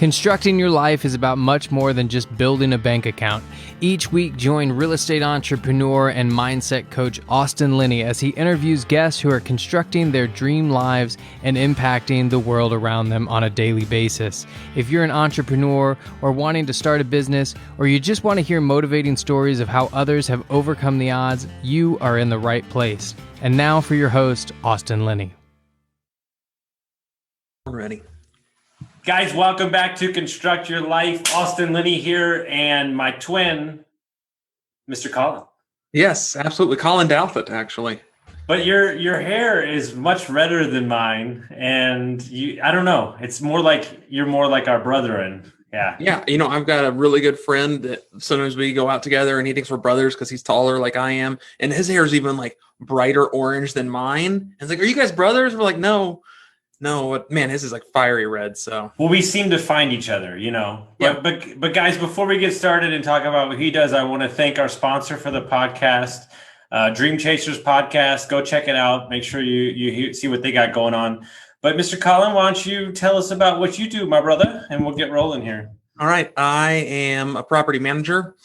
Constructing your life is about much more than just building a bank account. Each week, join real estate entrepreneur and mindset coach Austin Linney as he interviews guests who are constructing their dream lives and impacting the world around them on a daily basis. If you're an entrepreneur or wanting to start a business, or you just want to hear motivating stories of how others have overcome the odds, you are in the right place. And now for your host, Austin Linney. I'm ready. Guys, welcome back to Construct Your Life. Austin Linney here, and my twin, Mr. Colin. Yes, absolutely. Colin Douthit, actually. But your hair is much redder than mine, and I don't know. It's more like you're more like our brethren. Yeah. Yeah, I've got a really good friend that sometimes we go out together and he thinks we're brothers because he's taller like I am. And his hair is even like brighter orange than mine. And it's like, are you guys brothers? We're like, no, man, his is like fiery red. So, well, we seem to find each other, Yeah. But guys, before we get started and talk about what he does, I want to thank our sponsor for the podcast, Dream Chasers Podcast. Go check it out. Make sure you see what they got going on. But Mr. Colin, why don't you tell us about what you do, my brother, and we'll get rolling here. All right. I am a property manager,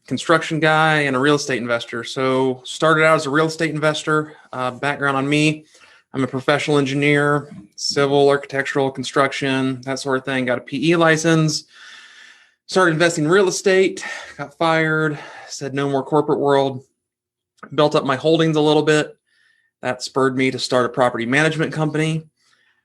construction guy, and a real estate investor. So started out as a real estate investor. Background on me, I'm a professional engineer, civil, architectural, construction, that sort of thing. Got a PE license, started investing in real estate, got fired, said no more corporate world, built up my holdings a little bit. That spurred me to start a property management company,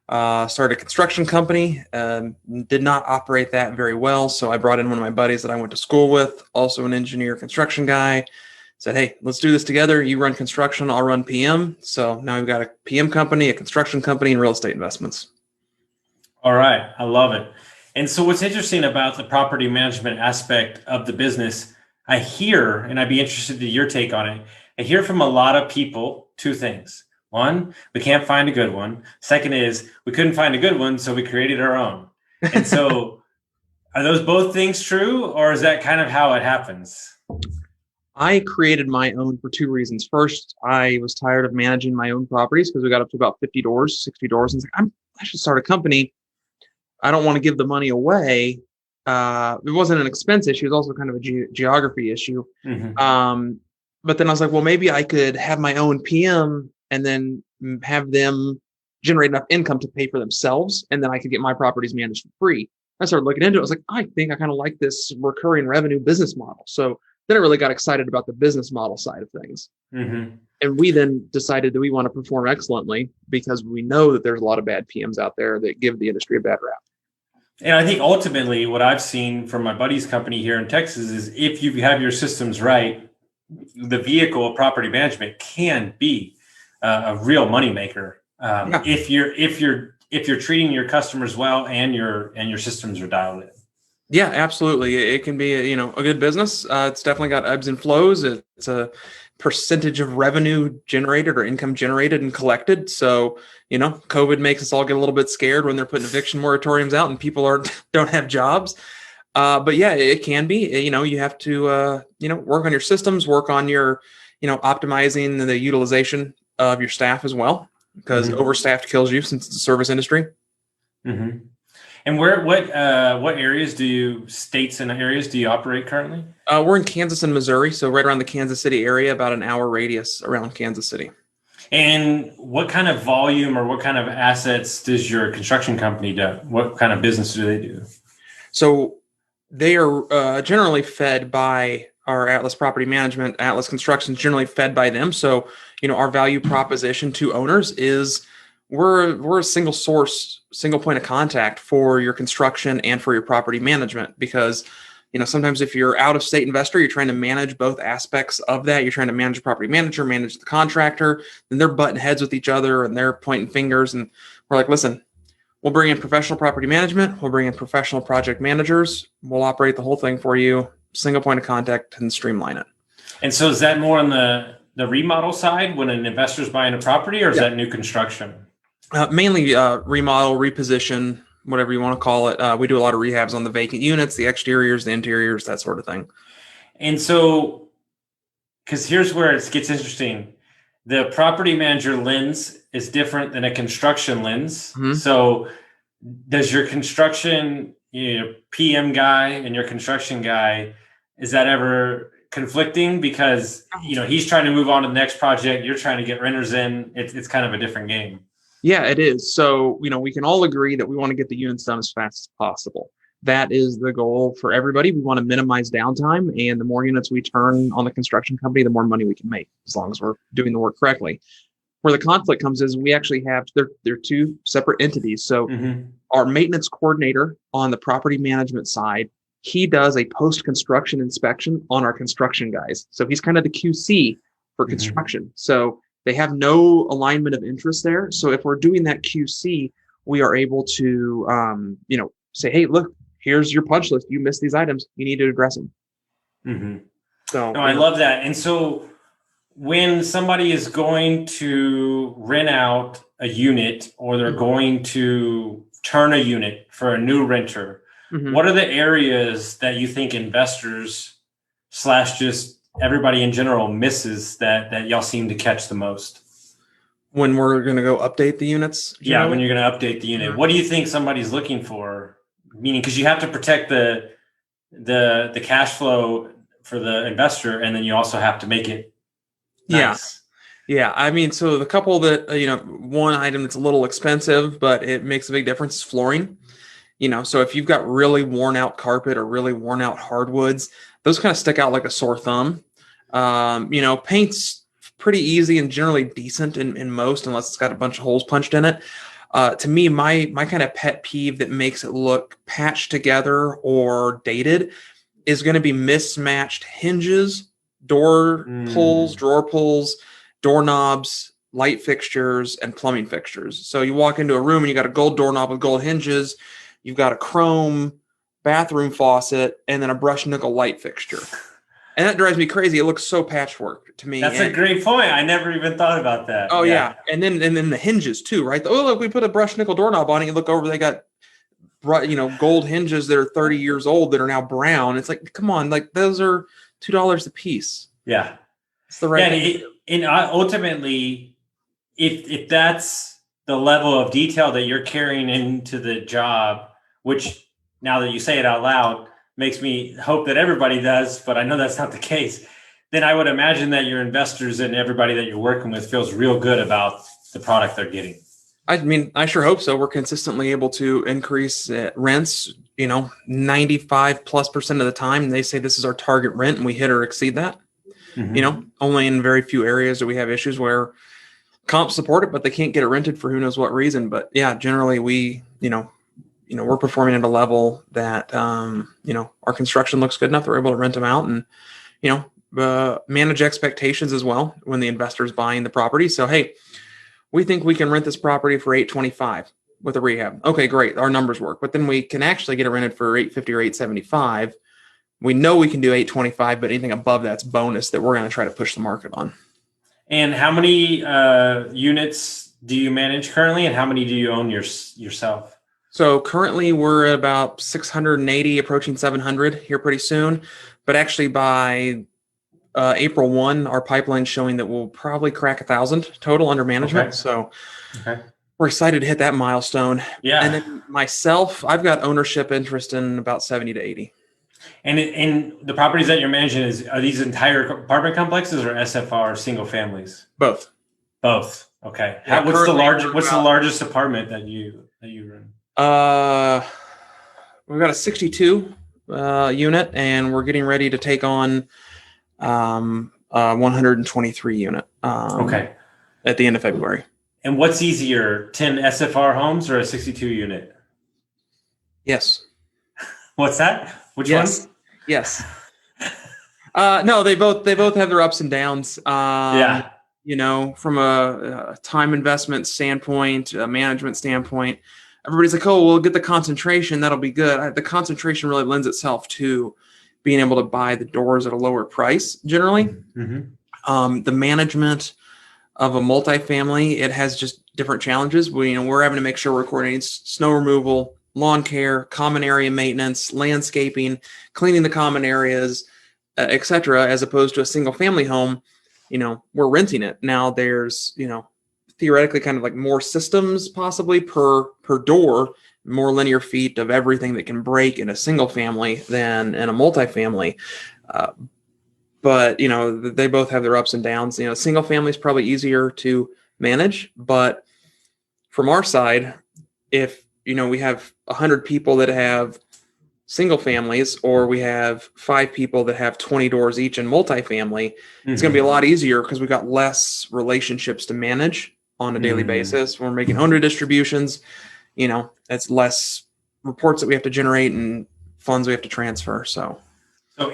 started a construction company, did not operate that very well. So I brought in one of my buddies that I went to school with, also an engineer, construction guy. Said, hey, let's do this together. You run construction, I'll run PM. So now we've got a PM company, a construction company, and real estate investments. All right. I love it. And so what's interesting about the property management aspect of the business, I hear, and I'd be interested in your take on it, I hear from a lot of people two things. One, we can't find a good one. Second is we couldn't find a good one, so we created our own. And so are those both things true, or is that kind of how it happens? I created my own for two reasons. First, I was tired of managing my own properties because we got up to about 50 doors, 60 doors. And it's like, I should start a company. I don't want to give the money away. It wasn't an expense issue. It was also kind of a geography issue. Mm-hmm. But then I was like, well, maybe I could have my own PM and then have them generate enough income to pay for themselves. And then I could get my properties managed for free. I started looking into it. I was like, I think I kind of like this recurring revenue business model. So then I really got excited about the business model side of things. Mm-hmm. And we then decided that we want to perform excellently because we know that there's a lot of bad PMs out there that give the industry a bad rap. And I think ultimately what I've seen from my buddy's company here in Texas is if you have your systems right, the vehicle of property management can be a real moneymaker if you're treating your customers well and your systems are dialed in. Yeah, absolutely. It can be a good business. It's definitely got ebbs and flows. It's a percentage of revenue generated or income generated and collected. So, COVID makes us all get a little bit scared when they're putting eviction moratoriums out and people don't have jobs. But yeah, it can be. You have to work on your systems, work on your optimizing the utilization of your staff as well, because mm-hmm. overstaffed kills you since it's a service industry. Mm-hmm. And what states and areas do you operate currently? We're in Kansas and Missouri, so right around the Kansas City area, about an hour radius around Kansas City. And what kind of volume or what kind of assets does your construction company do? What kind of business do they do? So they are generally fed by our Atlas Property Management. Atlas Construction is generally fed by them. So, our value proposition to owners is we're a single source, single point of contact for your construction and for your property management, because sometimes if you're out of state investor, you're trying to manage both aspects of that. You're trying to manage the property manager, manage the contractor, and they're butting heads with each other and they're pointing fingers. And we're like, listen, we'll bring in professional property management. We'll bring in professional project managers. We'll operate the whole thing for you, single point of contact, and streamline it. And so is that more on the remodel side when an investor's buying a property, or is that new construction? Mainly remodel, reposition, whatever you want to call it. We do a lot of rehabs on the vacant units, the exteriors, the interiors, that sort of thing. And so, because here's where it gets interesting. The property manager lens is different than a construction lens. Mm-hmm. So does your construction your PM guy and your construction guy, is that ever conflicting? Because, he's trying to move on to the next project. You're trying to get renters in. It's kind of a different game. Yeah, it is. So, we can all agree that we want to get the units done as fast as possible. That is the goal for everybody. We want to minimize downtime, and the more units we turn on the construction company, the more money we can make, as long as we're doing the work correctly. Where the conflict comes is we actually have, they're two separate entities. So our maintenance coordinator on the property management side, he does a post-construction inspection on our construction guys. So he's kind of the QC for construction. So they have no alignment of interest there. So if we're doing that QC, we are able to, say, hey, look, here's your punch list. You missed these items. You need to address them. So I love that. And so when somebody is going to rent out a unit, or they're going to turn a unit for a new renter, what are the areas that you think investors / just everybody in general misses that y'all seem to catch the most? When we're going to go update the units? Yeah, when you're going to update the unit. What do you think somebody's looking for? Meaning, because you have to protect the cash flow for the investor, and then you also have to make it nice. Yeah. I mean, so the couple that, one item that's a little expensive, but it makes a big difference is flooring. So if you've got really worn out carpet or really worn out hardwoods, those kind of stick out like a sore thumb. Paint's pretty easy and generally decent in most, unless it's got a bunch of holes punched in it. To me, my kind of pet peeve that makes it look patched together or dated is going to be mismatched hinges, door pulls, drawer pulls, doorknobs, light fixtures, and plumbing fixtures. So you walk into a room and you got a gold doorknob with gold hinges, you've got a chrome bathroom faucet, and then a brushed nickel light fixture. And that drives me crazy. It looks so patchwork to me. That's a great point. I never even thought about that. Oh yeah. And then the hinges too, right? Oh, look, we put a brushed nickel doorknob on it. You look over, they got gold hinges that are 30 years old that are now brown. It's like, come on, like those are $2 a piece. Yeah. It's the right thing. And ultimately, if that's the level of detail that you're carrying into the job, which now that you say it out loud, makes me hope that everybody does, but I know that's not the case, then I would imagine that your investors and everybody that you're working with feels real good about the product they're getting. I mean, I sure hope so. We're consistently able to increase rents, 95+% of the time. They say this is our target rent, and we hit or exceed that. Only in very few areas do we have issues where comps support it, but they can't get it rented for who knows what reason. But yeah, generally we, we're performing at a level that, our construction looks good enough that we're able to rent them out and, manage expectations as well when the investor's buying the property. So, hey, we think we can rent this property for $825 with a rehab. Okay, great. Our numbers work. But then we can actually get it rented for $850 or $875. We know we can do $825, but anything above that's bonus that we're going to try to push the market on. And how many units do you manage currently, and how many do you own yourself? So currently we're at about 680, approaching 700 here pretty soon. But actually by April 1, our pipeline's showing that we'll probably crack 1,000 total under management. Okay. So we're excited to hit that milestone. Yeah. And then myself, I've got ownership interest in about 70 to 80. And the properties that you're managing, are these entire apartment complexes or SFR single families? Both. Okay. Yeah, What's the largest apartment that you run? We've got a 62 unit, and we're getting ready to take on 123 unit. At the end of February. And what's easier, 10 SFR homes or a 62 unit? Yes. What's that? Which one? Yes. No, they both have their ups and downs. Yeah. From a time investment standpoint, a management standpoint, everybody's like, oh, we'll get the concentration. That'll be good. The concentration really lends itself to being able to buy the doors at a lower price generally. Mm-hmm. The management of a multifamily, it has just different challenges. We're having to make sure we're coordinating snow removal, lawn care, common area maintenance, landscaping, cleaning the common areas, et cetera, as opposed to a single family home. We're renting it. Now there's, theoretically kind of like more systems possibly per door more linear feet of everything that can break in a single family than in a multifamily. But they both have their ups and downs. Single family is probably easier to manage, but from our side, if we have 100 people that have single families, or we have 5 people that have 20 doors each in multifamily, it's going to be a lot easier because we've got less relationships to manage on a daily basis. When we're making owner distributions, it's less reports that we have to generate and funds we have to transfer. So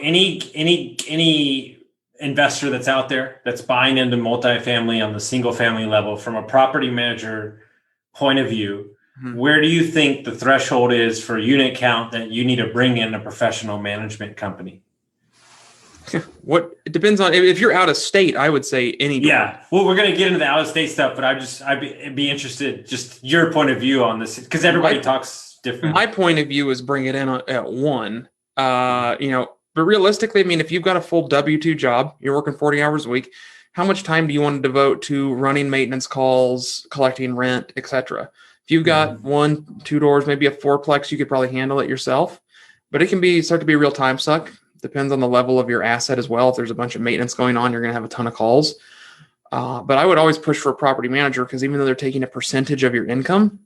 any investor that's out there that's buying into multifamily on the single family level, from a property manager point of view, where do you think the threshold is for unit count that you need to bring in a professional management company? It depends on if you're out of state. I would say any. Yeah, well, we're going to get into the out of state stuff, but I'd be interested just your point of view on this, because everybody talks different. My point of view is bring it in at one. But realistically, I mean, if you've got a full W-2 job, you're working 40 hours a week, how much time do you want to devote to running maintenance calls, collecting rent, etc.? If you've got 1, 2 doors, maybe a fourplex, you could probably handle it yourself. But it can start to be a real time suck. Depends on the level of your asset as well. If there's a bunch of maintenance going on, you're going to have a ton of calls. But I would always push for a property manager, because even though they're taking a percentage of your income,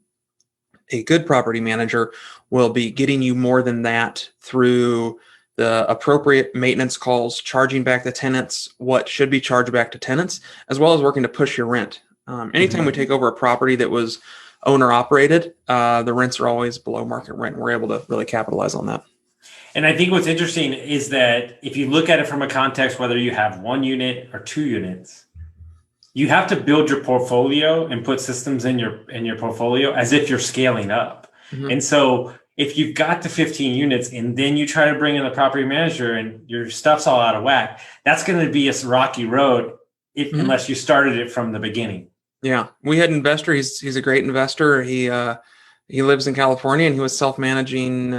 a good property manager will be getting you more than that through the appropriate maintenance calls, charging back the tenants what should be charged back to tenants, as well as working to push your rent. Anytime we take over a property that was owner operated, the rents are always below market rent. We're able to really capitalize on that. And I think what's interesting is that if you look at it from a context, whether you have 1 unit or 2 units, you have to build your portfolio and put systems in your portfolio as if you're scaling up. And so if you've got the 15 units and then you try to bring in the property manager and your stuff's all out of whack, that's going to be a rocky road unless you started it from the beginning. Yeah, we had an investor. He's a great investor. He lives in California, and he was self-managing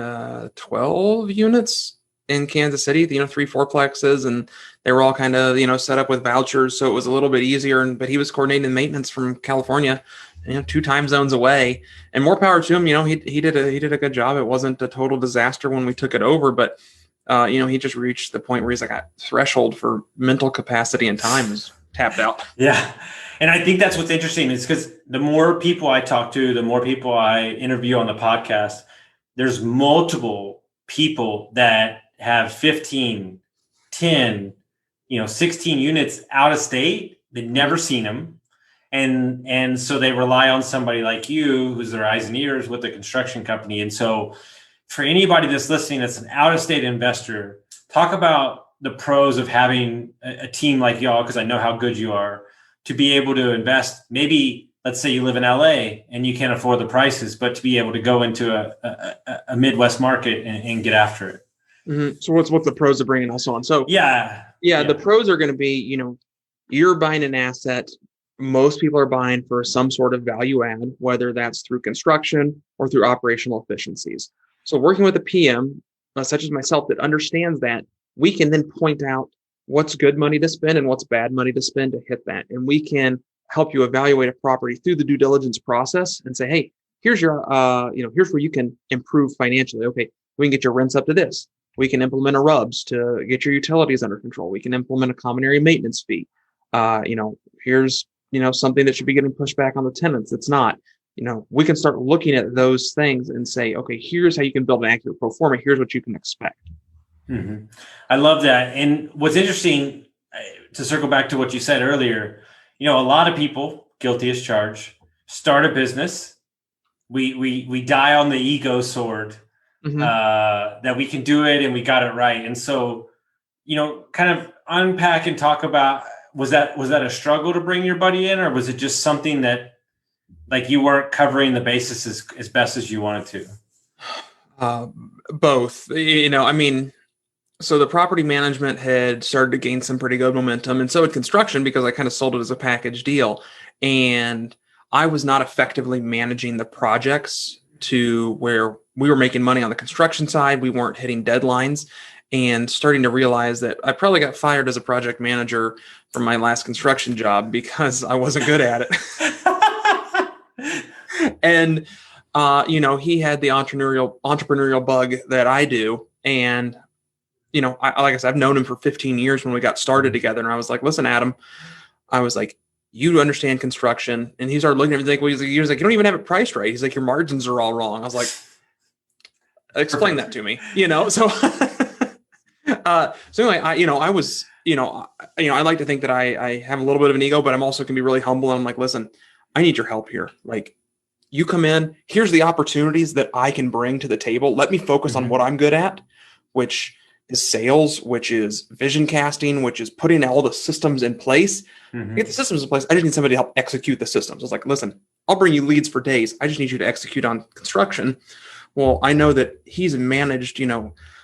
12 units in Kansas City. 3 fourplexes, and they were all kind of set up with vouchers, so it was a little bit easier. But he was coordinating maintenance from California, 2 time zones away. And more power to him. He did a good job. It wasn't a total disaster when we took it over, but he just reached the point where he's like, a threshold for mental capacity and time is tapped out. Yeah. And I think that's what's interesting, is because the more people I talk to, the more people I interview on the podcast, there's multiple people that have 15, 10, 16 units out of state. They've never seen them. And so they rely on somebody like you, who's their eyes and ears with the construction company. And so for anybody that's listening, that's an out of state investor, talk about the pros of having a team like y'all, because I know how good you are, to be able to invest. Maybe let's say you live in LA and you can't afford the prices, but to be able to go into a Midwest market and get after it. So what's the pros of bringing us on? So yeah, the pros are going to be, you're buying an asset. Most people are buying for some sort of value add, whether that's through construction or through operational efficiencies. So working with a PM, such as myself, that understands that, we can then point out what's good money to spend and what's bad money to spend to hit that. And we can help you evaluate a property through the due diligence process and say, hey, here's your, here's where you can improve financially. Okay, we can get your rents up to this. We can implement a RUBS to get your utilities under control. We can implement a common area maintenance fee. Here's, something that should be getting pushed back on the tenants. It's not. We can start looking at those things and say, okay, here's how you can build an accurate pro forma. Here's what you can expect. I love that. And what's interesting, to circle back to what you said earlier, a lot of people, guilty as charged, start a business. We die on the ego sword, that we can do it and we got it right. And so, kind of unpack and talk about, was that a struggle to bring your buddy in, or was it just something that, like, you weren't covering the basis as best as you wanted to? Both. So the property management had started to gain some pretty good momentum, and so had construction, because I kind of sold it as a package deal. And I was not effectively managing the projects to where we were making money on the construction side. We weren't hitting deadlines, and starting to realize that I probably got fired as a project manager from my last construction job because I wasn't good at it. And he had the entrepreneurial bug that I do. And, like I said, I've known him for 15 years when we got started together. And I was like, listen, Adam, I was like, you understand construction. And he started looking at everything. He was like, you don't even have it priced right. He's like, your margins are all wrong. I was like, explain that to me, so, so anyway, I like to think that I have a little bit of an ego, but I'm also can be really humble. And I'm like, listen, I need your help here. Like, you come in, here's the opportunities that I can bring to the table. Let me focus on what I'm good at, which is sales, which is vision casting, which is putting all the systems in place. Get the systems in place. I just need somebody to help execute the systems. I was like, listen, I'll bring you leads for days. I just need you to execute on construction. Well, I know that he's managed,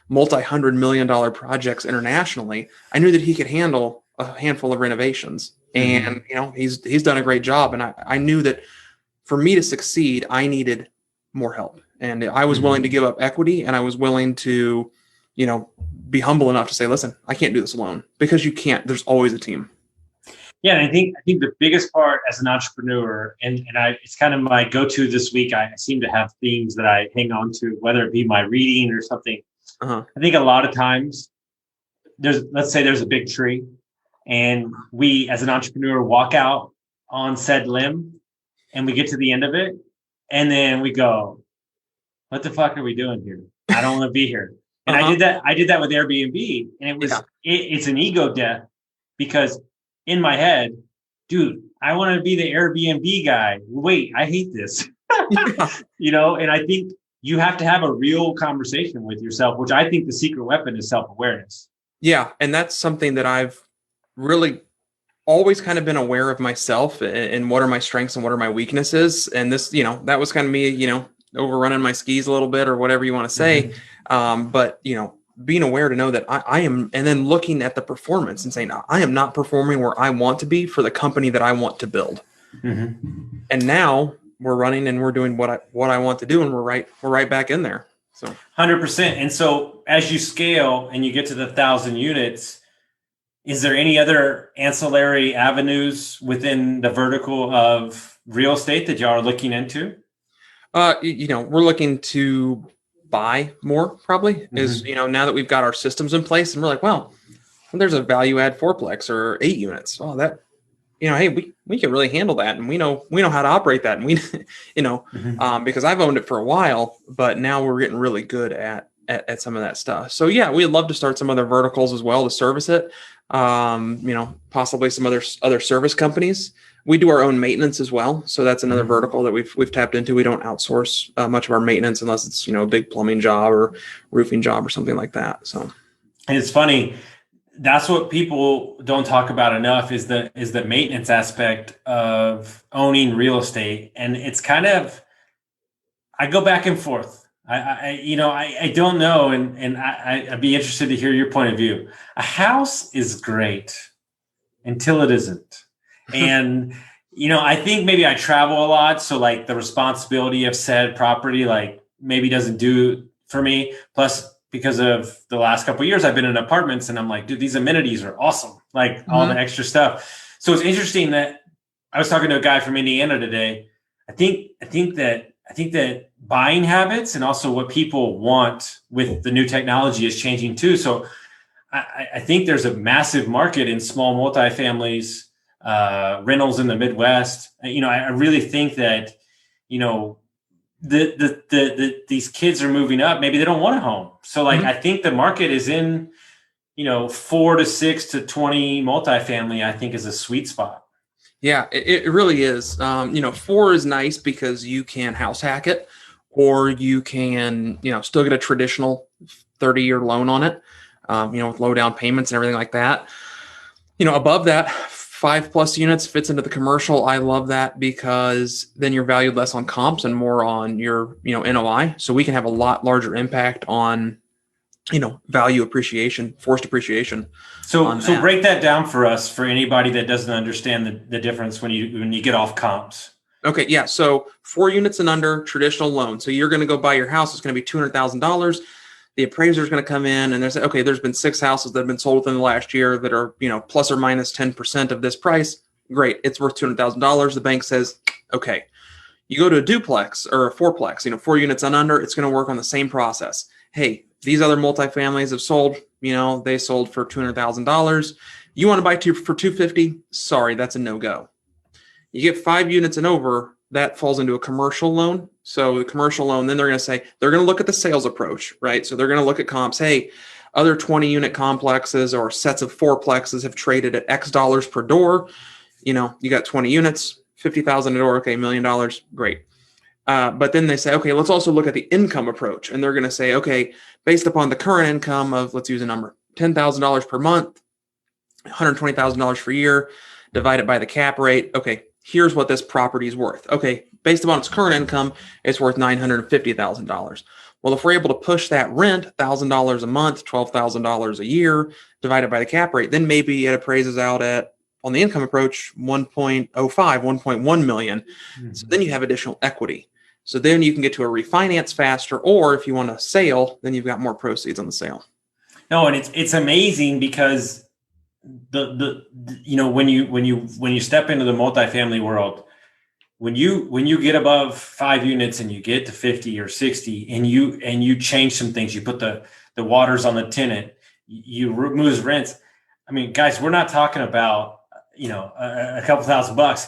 multi-$100 million projects internationally. I knew that he could handle a handful of renovations, and he's done a great job. And I knew that for me to succeed, I needed more help, and I was willing to give up equity, and I was willing to, be humble enough to say, listen, I can't do this alone, because you can't. There's always a team. Yeah, and I think the biggest part as an entrepreneur, and it's kind of my go-to this week. I seem to have themes that I hang on to, whether it be my reading or something. I think a lot of times let's say there's a big tree, and we as an entrepreneur walk out on said limb, and we get to the end of it, and then we go, what the fuck are we doing here? I don't want to be here. And I did that with Airbnb, and it was it's an ego death, because in my head, dude, I want to be the Airbnb guy. Wait, I hate this. And I think you have to have a real conversation with yourself, which I think the secret weapon is self-awareness. Yeah. And that's something that I've really always kind of been aware of myself, and what are my strengths and what are my weaknesses. And this, that was kind of me, overrunning my skis a little bit, or whatever you want to say. But, being aware to know that I am, and then looking at the performance and saying, I am not performing where I want to be for the company that I want to build. And now we're running and we're doing what I want to do. And we're right back in there. So 100%. And so as you scale and you get to the 1,000 units, is there any other ancillary avenues within the vertical of real estate that y'all are looking into? We're looking to buy more, probably, is, now that we've got our systems in place, and we're like, well, there's a value add 4-plex or 8 units. Oh, that, hey, we can really handle that. And we know how to operate that. And we, because I've owned it for a while, but now we're getting really good at some of that stuff. So yeah, we'd love to start some other verticals as well to service it. Possibly some other service companies. We do our own maintenance as well. So that's another vertical that we've tapped into. We don't outsource much of our maintenance unless it's, a big plumbing job or roofing job or something like that. So, and it's funny, that's what people don't talk about enough is the maintenance aspect of owning real estate. And it's kind of, I go back and forth. I don't know. And I'd be interested to hear your point of view. A house is great until it isn't. And, I think maybe I travel a lot. So like the responsibility of said property, like maybe doesn't do for me. Plus, because of the last couple of years, I've been in apartments and I'm like, dude, these amenities are awesome. Like all the extra stuff. So it's interesting that I was talking to a guy from Indiana today. I think that buying habits and also what people want with the new technology is changing too. So I think there's a massive market in small multifamilies, rentals in the Midwest. I really think that, these kids are moving up. Maybe they don't want a home. So like, I think the market is in, 4 to 6 to 20 multifamily, I think is a sweet spot. Yeah, it really is. 4 is nice because you can house hack it, or you can, still get a traditional 30-year loan on it, with low down payments and everything like that. Above that, 5+ units fits into the commercial. I love that because then you're valued less on comps and more on your, NOI. So we can have a lot larger impact on, value appreciation, forced appreciation. So break that down for us, for anybody that doesn't understand the difference when you get off comps. Okay. Yeah. So 4 units and under, traditional loan. So you're going to go buy your house. It's going to be $200,000. The appraiser is going to come in and there's been 6 houses that have been sold within the last year that are, plus or minus 10% of this price. Great. It's worth $200,000. The bank says, okay, You go to a duplex or a fourplex, 4 units and under, it's going to work on the same process. Hey, these other multifamilies have sold, they sold for $200,000. You want to buy two for $250,000? Sorry, that's a no-go. You get 5 units and over, that falls into a commercial loan. So the commercial loan, then they're going to look at the sales approach, right? So they're going to look at comps. Hey, other 20-unit complexes or sets of fourplexes have traded at X dollars per door. You got 20 units, $50,000 a door. Okay, $1 million, great. But then they say, okay, let's also look at the income approach. And they're going to say, okay, based upon the current income of, let's use a number, $10,000 per month, $120,000 per year, divided by the cap rate. Okay, here's what this property is worth. Okay, based upon its current income, it's worth $950,000. Well, if we're able to push that rent $1,000 a month, $12,000 a year, divided by the cap rate, then maybe it appraises out at, on the income approach, 1.05, 1.1 million. Mm-hmm. So then you have additional equity. So then you can get to a refinance faster, or if you want a sale, then you've got more proceeds on the sale. No, and it's amazing because when you step into the multifamily world, when you get above 5 units and you get to 50 or 60 and you change some things, you put the waters on the tenant, you remove rents. I mean, guys, we're not talking about a couple $1,000.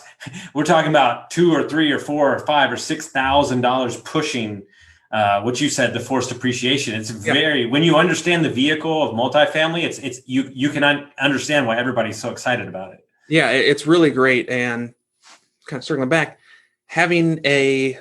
We're talking about $2,000 or $3,000 or $4,000 or $5,000 or $6,000 pushing what you said, the forced appreciation. It's when you understand the vehicle of multifamily, it's you can understand why everybody's so excited about it. Yeah, it's really great. And kind of circling back, having a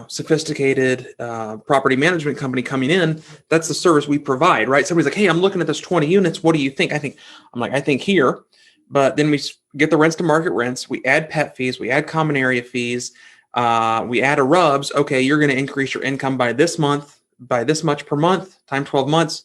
sophisticated property management company coming in, that's the service we provide, right? Somebody's like, hey, I'm looking at this 20 units. What do you think? I think here. But then we get the rents to market rents. We add pet fees. We add common area fees. We add a RUBS. Okay, you're going to increase your income by this month, by this much per month, time 12 months.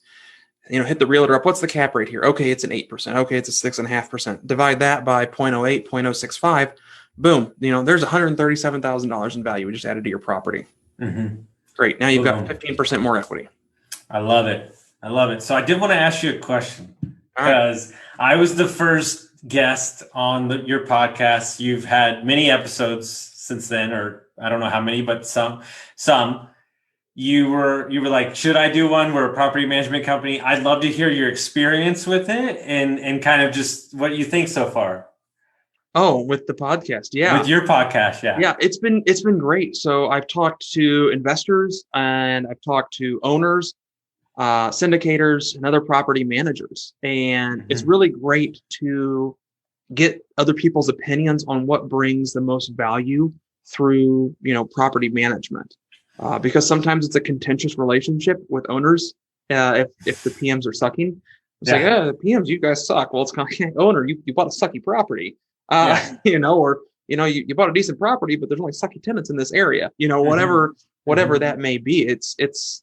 Hit the realtor up. What's the cap rate here? Okay, it's an 8%. Okay, it's a 6.5%. Divide that by 0.08, 0.065. Boom. There's $137,000 in value we just added to your property. Mm-hmm. Great. Now you've got 15% more equity. I love it. So I did want to ask you a question because I was the first guest on your podcast. You've had many episodes since then, or I don't know how many, but some. You were like, should I do one? We're a property management company. I'd love to hear your experience with it and kind of just what you think so far. Oh, with the podcast. Yeah. With your podcast. Yeah. Yeah. It's been great. So I've talked to investors and I've talked to owners, syndicators, and other property managers. And it's really great to get other people's opinions on what brings the most value through, property management. Because sometimes it's a contentious relationship with owners. If the PMs are sucking, it's like, the PMs, you guys suck. Well, it's kind of like, owner, you bought a sucky property. You bought a decent property, but there's only sucky tenants in this area, whatever that may be. It's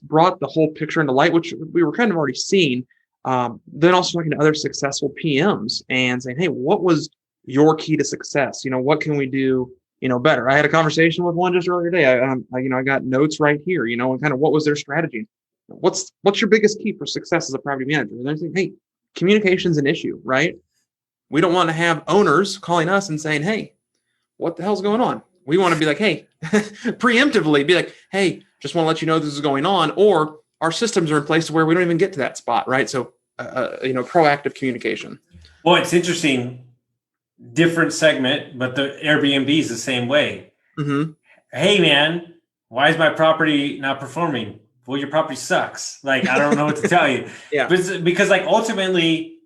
brought the whole picture into light, which we were kind of already seeing. Then also talking to other successful PMs and saying, hey, what was your key to success? What can we do, better? I had a conversation with one just earlier today. I got notes right here, and kind of what was their strategy? What's your biggest key for success as a property manager? And they're saying, hey, communication's an issue, right? We don't want to have owners calling us and saying, hey, what the hell's going on? We want to be like, hey, preemptively be like, hey, just want to let you know this is going on. Or our systems are in place where we don't even get to that spot, right? So, proactive communication. Well, it's interesting. Different segment, but the Airbnb is the same way. Mm-hmm. Hey, man, why is my property not performing? Well, your property sucks. Like, I don't know what to tell you. Yeah. But because ultimately,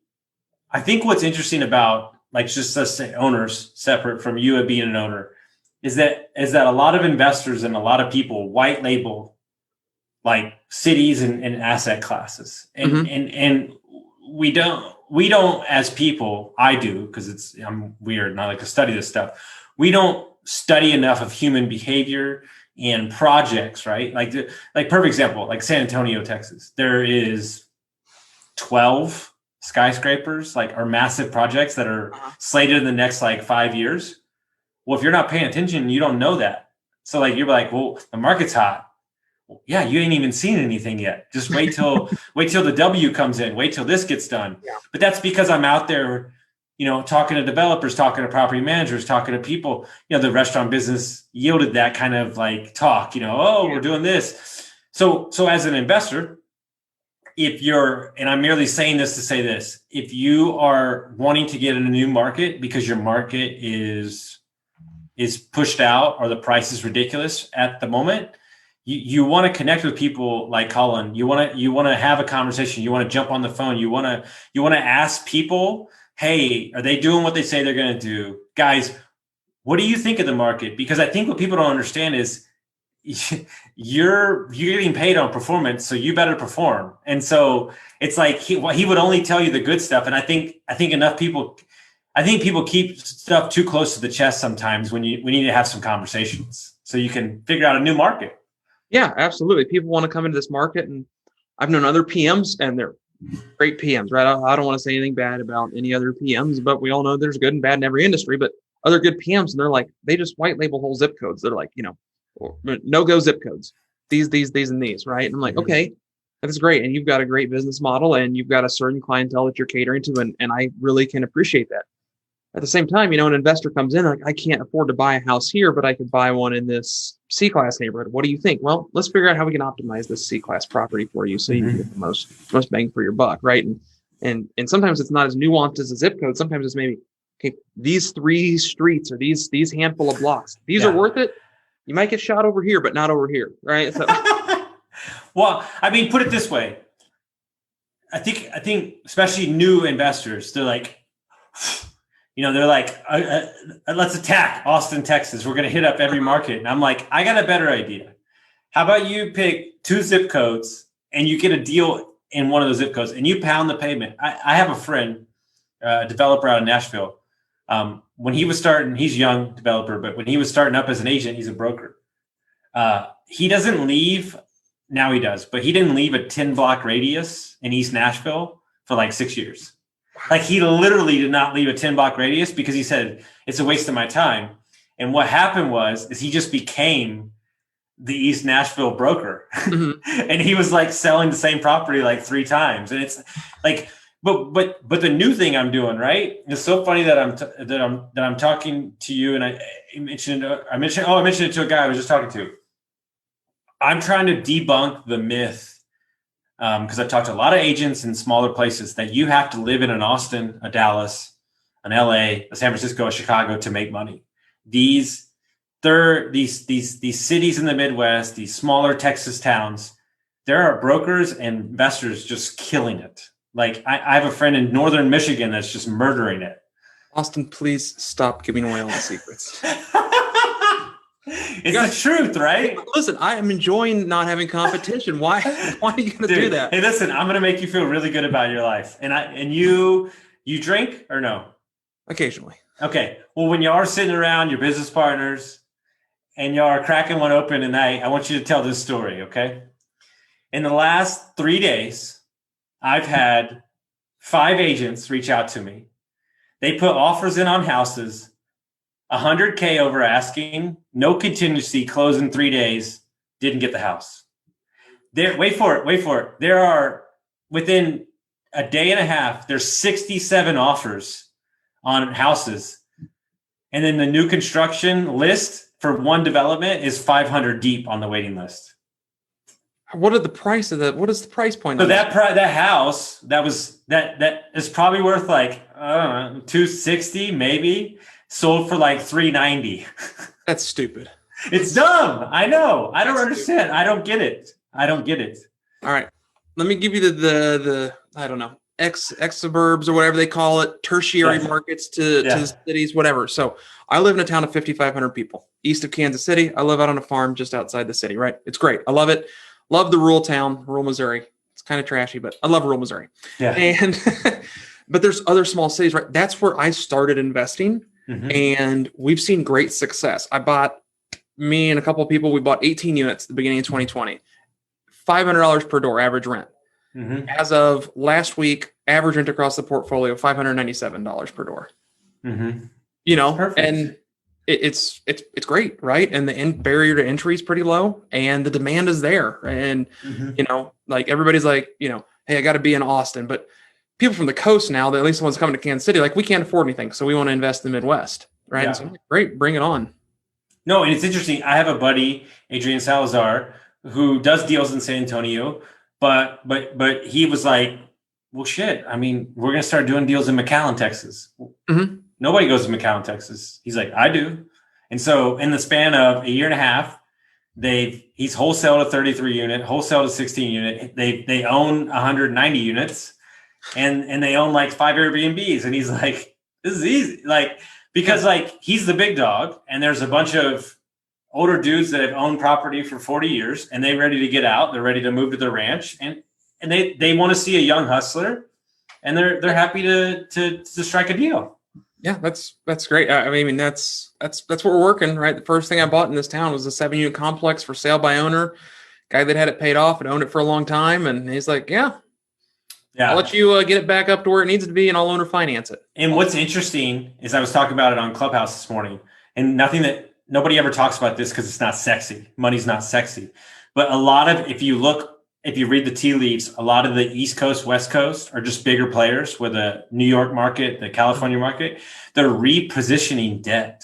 I think what's interesting about just us owners, separate from you being an owner, is that a lot of investors and a lot of people white label cities and asset classes, and we don't as people. I do because I'm weird and I like to study this stuff. We don't study enough of human behavior and projects, right? Like perfect example, like San Antonio, Texas. There is 12 skyscrapers, are massive projects that are slated in the next 5 years. Well, if you're not paying attention, you don't know that. So you're like, well, the market's hot. Well, yeah, you ain't even seen anything yet. Just wait till the W comes in. Wait till this gets done. Yeah. But that's because I'm out there, talking to developers, talking to property managers, talking to people, the restaurant business yielded that kind of like talk, oh, we're doing this. So as an investor, and I'm merely saying this to say this, if you are wanting to get in a new market because your market is pushed out or the price is ridiculous at the moment, you want to connect with people like Colin. You want to have a conversation. You want to jump on the phone. You want to ask people, hey, are they doing what they say they're going to do? Guys, what do you think of the market? Because I think what people don't understand is you're getting paid on performance, so you better perform. And so it's like he would only tell you the good stuff. And I think people keep stuff too close to the chest sometimes when we need to have some conversations so you can figure out a new market. Yeah, absolutely. People want to come into this market, and I've known other PMs, and they're great PMs, right? I don't want to say anything bad about any other PMs, but we all know there's good and bad in every industry. But other good PMs, and they're like, they just white label whole zip codes. They're like, no-go zip codes, these, and these, right? And I'm like, okay, that's great. And you've got a great business model, and you've got a certain clientele that you're catering to, and I really can appreciate that. At the same time, an investor comes in like, I can't afford to buy a house here, but I could buy one in this C-class neighborhood. What do you think? Well, let's figure out how we can optimize this C-class property for you so you can get the most bang for your buck, right? And sometimes it's not as nuanced as a zip code. Sometimes it's maybe, okay, these 3 streets or these handful of blocks, these are worth it. You might get shot over here, but not over here, right? So, well, I mean, put it this way. I think especially new investors, they're like, they're like, let's attack Austin, Texas. We're going to hit up every market. And I'm like, I got a better idea. How about you pick 2 zip codes and you get a deal in one of those zip codes and you pound the pavement. I have a friend, a developer out of Nashville. When he was starting, he's a young developer, but when he was starting up as an agent, he's a broker. He doesn't leave, now he does, but he didn't leave a 10-block radius in East Nashville for like 6 years. Like he literally did not leave a 10-block radius because he said, it's a waste of my time. And what happened is he just became the East Nashville broker. And he was like selling the same property like 3 times. And it's like, but the new thing I'm doing, right? It's so funny that I'm talking to you, and I mentioned it to a guy I was just talking to. I'm trying to debunk the myth, because I've talked to a lot of agents in smaller places, that you have to live in an Austin, a Dallas, an LA, a San Francisco, a Chicago to make money. These cities in the Midwest, these smaller Texas towns, there are brokers and investors just killing it. Like I have a friend in Northern Michigan that's just murdering it. Austin, please stop giving away all the secrets. It's the truth, right? Listen, I am enjoying not having competition. Why are you going to do that? Hey, listen, I'm going to make you feel really good about your life. And you drink or no? Occasionally. Okay. Well, when you are sitting around your business partners and you are cracking one open tonight, I want you to tell this story, okay? In the last 3 days, I've had 5 agents reach out to me. They put offers in on houses, $100K over asking, no contingency, close in 3 days, didn't get the house. Wait for it. There are, within a day and a half, there's 67 offers on houses. And then the new construction list for one development is 500 deep on the waiting list. What is the price point? So that house that is probably worth like, I don't know, 260 maybe, sold for like 390. That's stupid. It's dumb. I know. I don't understand. I don't get it. All right. Let me give you the I don't know, X suburbs or whatever they call it, tertiary markets to cities, whatever. So I live in a town of 5,500 people east of Kansas City. I live out on a farm just outside the city, right? It's great. I love it. Love the rural town, rural Missouri. It's kind of trashy, but I love rural Missouri. Yeah. And but there's other small cities, right? That's where I started investing, and we've seen great success. Me and a couple of people, we bought 18 units at the beginning of 2020, $500 per door average rent. As of last week, average rent across the portfolio, $597 per door. Perfect. And it's great, right? And the barrier to entry is pretty low, and the demand is there. And like everybody's like, hey, I got to be in Austin, but people from the coast now, that at least the ones coming to Kansas City, like we can't afford anything, so we want to invest in the Midwest, right? Yeah. And so, great, bring it on. No, and it's interesting. I have a buddy, Adrian Salazar, who does deals in San Antonio, but he was like, well, shit. I mean, we're going to start doing deals in McAllen, Texas. Mm-hmm. Nobody goes to McAllen, Texas. He's like, I do. And so in the span of a year and a half, he's wholesaled a 33 unit, wholesaled a 16 unit. They own 190 units, and they own like 5 Airbnbs. And he's like, this is easy. Like, because like he's the big dog, and there's a bunch of older dudes that have owned property for 40 years, and they're ready to get out. They're ready to move to the ranch, and they want to see a young hustler, and they're happy to strike a deal. Yeah, that's great. I mean, that's what we're working, right? The first thing I bought in this town was a 7-unit complex for sale by owner, guy that had it paid off and owned it for a long time. And he's like, yeah, I'll let you get it back up to where it needs to be, and I'll owner finance it. And what's interesting is I was talking about it on Clubhouse this morning, and nobody ever talks about this because it's not sexy. Money's not sexy. But a lot of, if you read the tea leaves, a lot of the East Coast, West Coast are just bigger players with the New York market, the California market. They're repositioning debt,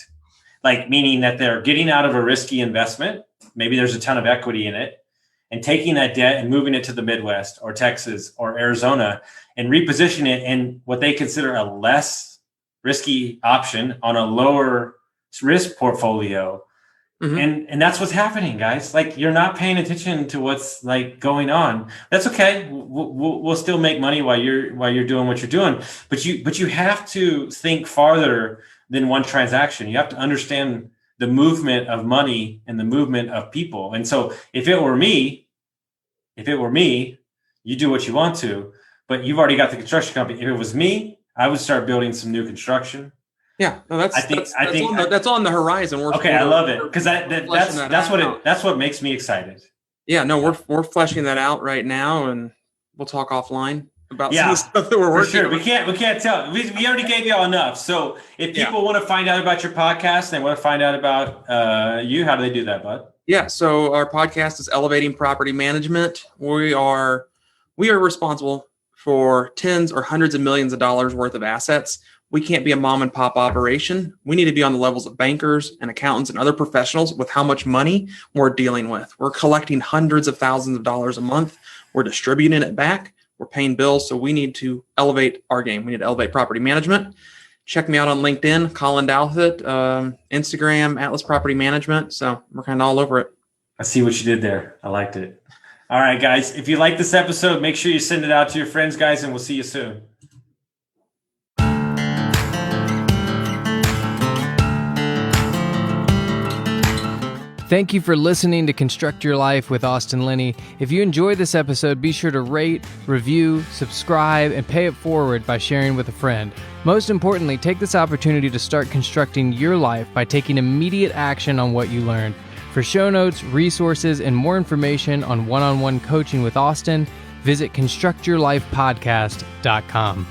like meaning that they're getting out of a risky investment. Maybe there's a ton of equity in it, and taking that debt and moving it to the Midwest or Texas or Arizona and reposition it in what they consider a less risky option on a lower risk portfolio. Mm-hmm. And that's what's happening, guys. Like, you're not paying attention to what's like going on. That's okay. We'll still make money while you're doing what you're doing. But you have to think farther than one transaction. You have to understand the movement of money and the movement of people. And so if it were me, you do what you want to, but you've already got the construction company. If it was me, I would start building some new construction. Yeah, no, that's on the horizon. I love it, because that's what makes me excited. Yeah, no, we're fleshing that out right now, and we'll talk offline about some of the stuff that we're working on. We can't tell. We already gave y'all enough. So if people want to find out about your podcast, and they want to find out about you, how do they do that, bud? Yeah, so our podcast is Elevating Property Management. We are responsible for tens or hundreds of millions of dollars worth of assets. We can't be a mom and pop operation. We need to be on the levels of bankers and accountants and other professionals with how much money we're dealing with. We're collecting hundreds of thousands of dollars a month. We're distributing it back. We're paying bills. So we need to elevate our game. We need to elevate property management. Check me out on LinkedIn, Colin Douthit, Instagram, Atlas Property Management. So we're kind of all over it. I see what you did there. I liked it. All right, guys. If you like this episode, make sure you send it out to your friends, guys, and we'll see you soon. Thank you for listening to Construct Your Life with Austin Linney. If you enjoyed this episode, be sure to rate, review, subscribe, and pay it forward by sharing with a friend. Most importantly, take this opportunity to start constructing your life by taking immediate action on what you learned. For show notes, resources, and more information on one-on-one coaching with Austin, visit constructyourlifepodcast.com.